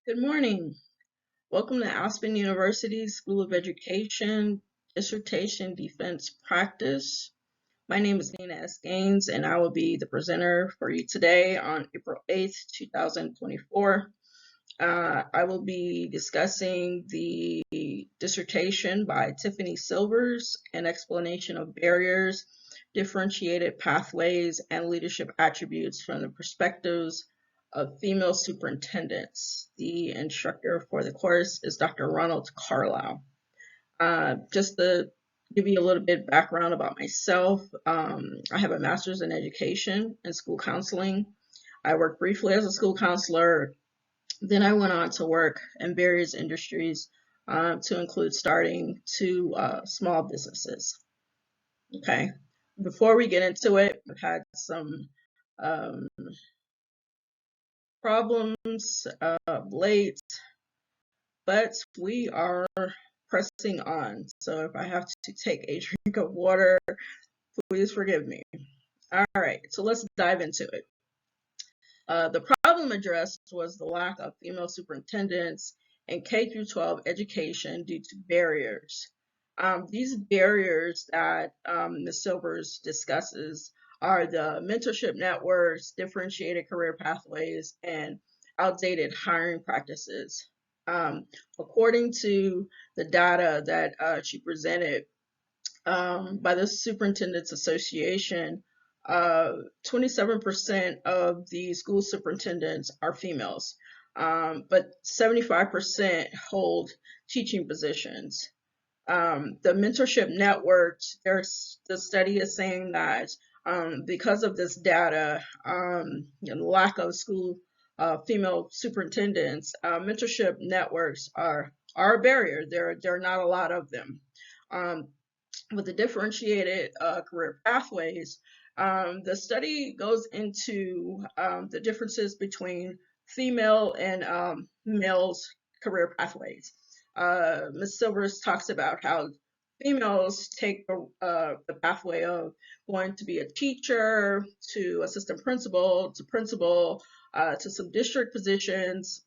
Good morning. Welcome to Aspen University School of Education Dissertation Defense Practice. My name is Nina S. Gaines, and I will be the presenter for you today on April 8th, 2024. I will be discussing the dissertation by Tiffany Silvers, An Explanation of Barriers, Differentiated Pathways, and Leadership Attributes from the Perspectives of Female Superintendents. The instructor for the course is Dr. Ronald Carlisle. Just to give you a little bit of background about myself, I have a master's in education and school counseling. I worked briefly as a school counselor. Then I went on to work in various industries to include starting two small businesses. Okay. Before we get into it, I've had some um, problems late, but we are pressing on. So if I have to take a drink of water, please forgive me. All right, so let's dive into it. The problem addressed was the lack of female superintendents in K through 12 education due to barriers. These barriers that Ms. Silvers discusses are the mentorship networks, differentiated career pathways, and outdated hiring practices. According to the data that she presented by the Superintendents Association, 27% of the school superintendents are females, but 75% hold teaching positions. The mentorship networks, the study is saying that because of this data and lack of school female superintendents, mentorship networks are a barrier. There are not a lot of them. With the differentiated career pathways, the study goes into the differences between female and males' career pathways. Ms. Silvers talks about how females take the pathway of going to be a teacher, to assistant principal, to some district positions,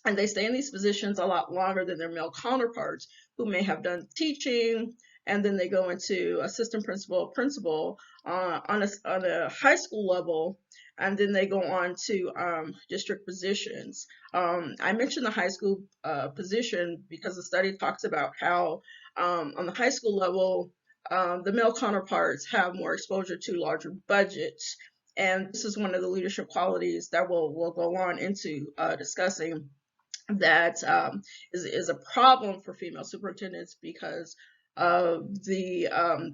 and they stay in these positions a lot longer than their male counterparts who may have done teaching, and then they go into assistant principal on a high school level, and then they go on to district positions. I mentioned the high school position because the study talks about how on the high school level, the male counterparts have more exposure to larger budgets. And this is one of the leadership qualities that we'll go on into discussing that is a problem for female superintendents because of the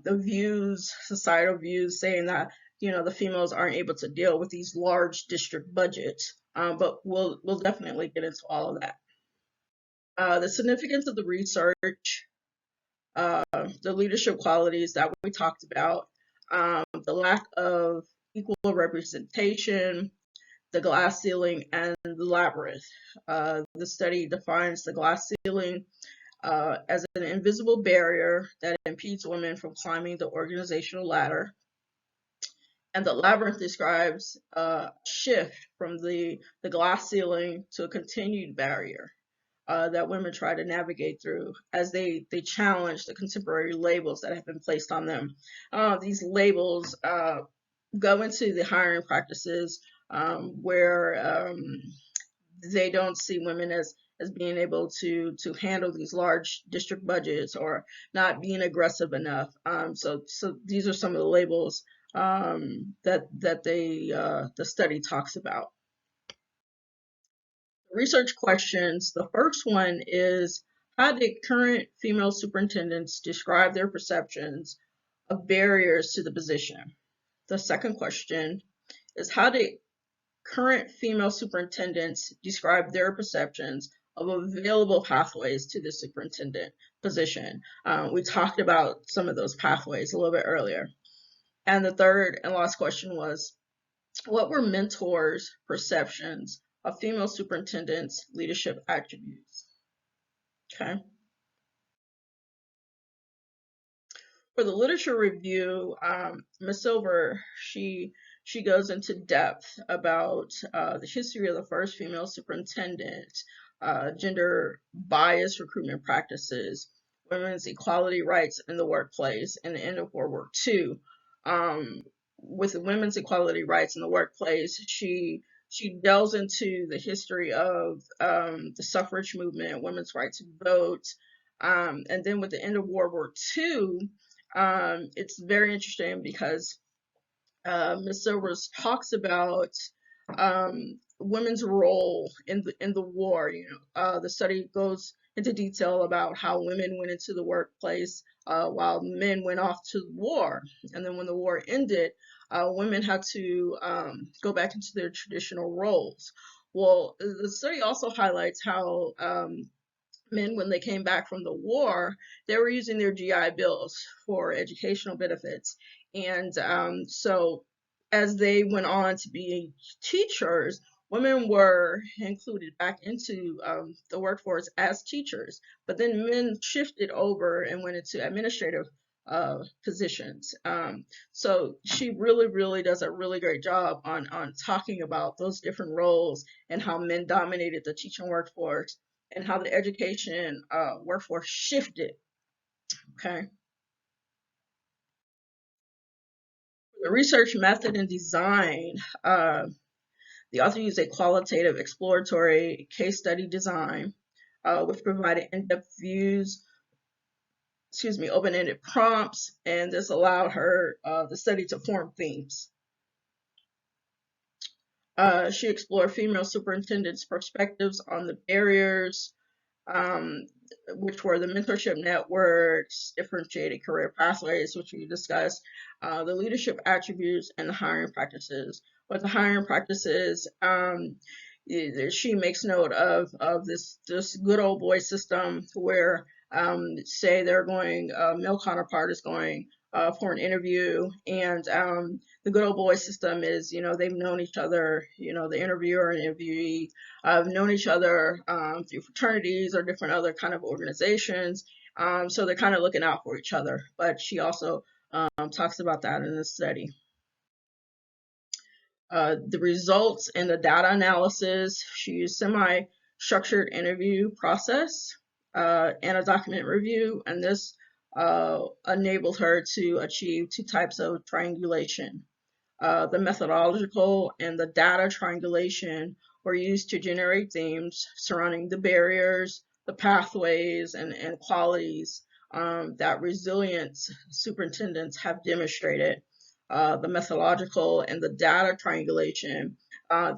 views, societal views, saying that the females aren't able to deal with these large district budgets. But we'll definitely get into all of that. The significance of the research, the leadership qualities that we talked about, the lack of equal representation, the glass ceiling, and the labyrinth. The study defines the glass ceiling as an invisible barrier that impedes women from climbing the organizational ladder. And the labyrinth describes a shift from the glass ceiling to a continued barrier that women try to navigate through as they challenge the contemporary labels that have been placed on them. These labels go into the hiring practices where they don't see women as being able to handle these large district budgets or not being aggressive enough. So these are some of the labels that the study talks about. Research questions. The first one is, how did current female superintendents describe their perceptions of barriers to the position? The second question is, how did current female superintendents describe their perceptions of available pathways to the superintendent position? We talked about some of those pathways a little bit earlier. And the third and last question was, what were mentors' perceptions of female superintendents' leadership attributes? Okay. For the literature review, Ms. Silver, she she goes into depth about the history of the first female superintendent, gender bias recruitment practices, women's equality rights in the workplace, and the end of World War II. With the women's equality rights in the workplace, she delves into the history of the suffrage movement, women's right to vote, and then with the end of World War II, it's very interesting because Ms. Silvers talks about women's role in the war. The study goes into detail about how women went into the workplace while men went off to the war, and then when the war ended, women had to go back into their traditional roles. Well, the study also highlights how men, when they came back from the war, they were using their GI Bills for educational benefits. And so as they went on to be teachers, women were included back into the workforce as teachers. But then men shifted over and went into administrative positions. So she really, really does a really great job on talking about those different roles and how men dominated the teaching workforce and how the education workforce shifted. Okay. The research method and design, the author used a qualitative exploratory case study design, which provided in-depth views, open-ended prompts, and this allowed her, the study, to form themes. She explored female superintendents' perspectives on the barriers, um, which were the mentorship networks, differentiated career pathways, which we discussed, the leadership attributes, and the hiring practices. With the hiring practices, she makes note of this good old boy system where, say they're going, male counterpart is going for an interview, and the good old boy system is, they've known each other, the interviewer and interviewee have known each other through fraternities or different other kind of organizations. So they're kind of looking out for each other. But she also talks about that in the study. The results and the data analysis, she used semi-structured interview process and a document review, and this enabled her to achieve two types of triangulation. The methodological and the data triangulation were used to generate themes surrounding the barriers, the pathways, and qualities that resilient superintendents have demonstrated. The methodological and the data triangulation,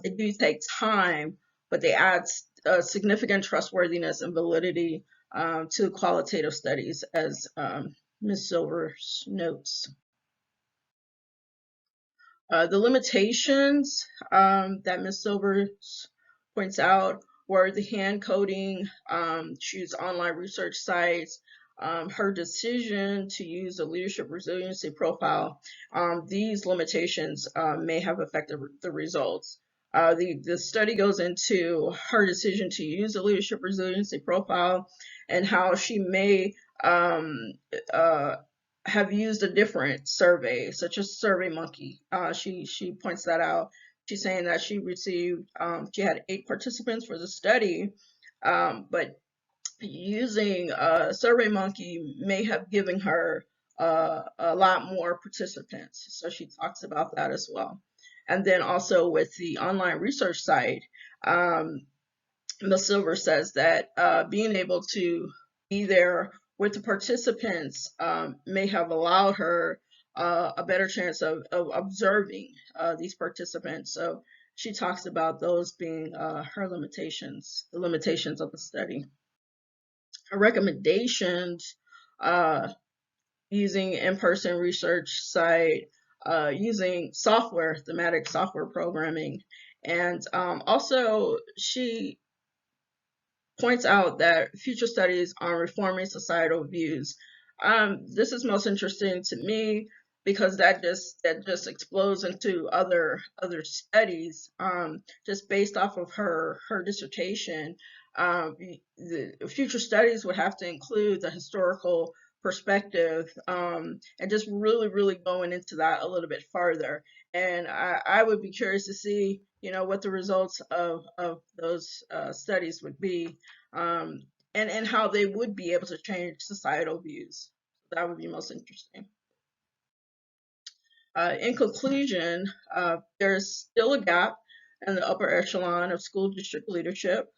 they do take time, but they add significant trustworthiness and validity to qualitative studies, as Ms. Silvers notes. The limitations that Ms. Silvers points out were the hand coding, choose online research sites, her decision to use a leadership resiliency profile. These limitations may have affected the results. The study goes into her decision to use a leadership resiliency profile and how she may uh, have used a different survey, such as SurveyMonkey. She points that out. She's saying that she had 8 participants for the study, but using SurveyMonkey may have given her a lot more participants. So she talks about that as well. And then also with the online research site, Ms. Silver says that being able to be there with the participants may have allowed her a better chance of observing these participants. So she talks about those being her limitations, the limitations of the study. Her recommendations, using in-person research site, using software, thematic software programming, and also she points out that future studies on reforming societal views. This is most interesting to me because that just explodes into other studies, just based off of her dissertation. The future studies would have to include the historical perspective, and just really, really going into that a little bit farther. And I would be curious to see, what the results of those studies would be, and how they would be able to change societal views. That would be most interesting. In conclusion, there's still a gap in the upper echelon of school district leadership.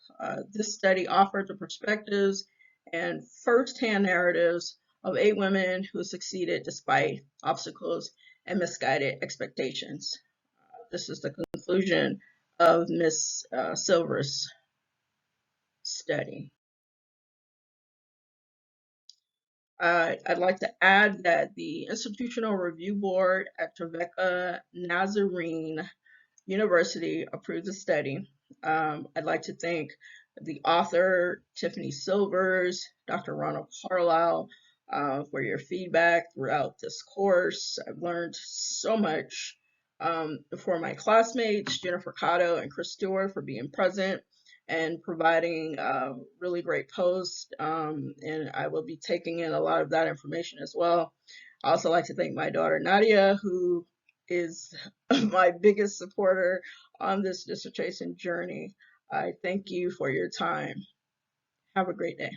This study offered the perspectives and firsthand narratives of 8 women who succeeded despite obstacles and misguided expectations. This is the conclusion of Ms. Silver's study. I'd like to add that the Institutional Review Board at Trevecca Nazarene University approved the study. I'd like to thank the author, Tiffany Silvers, Dr. Ronald Carlisle, for your feedback throughout this course. I've learned so much. For my classmates, Jennifer Cotto and Chris Stewart, for being present and providing really great posts. And I will be taking in a lot of that information as well. I also like to thank my daughter Nadia, who is my biggest supporter on this dissertation journey. I thank you for your time. Have a great day.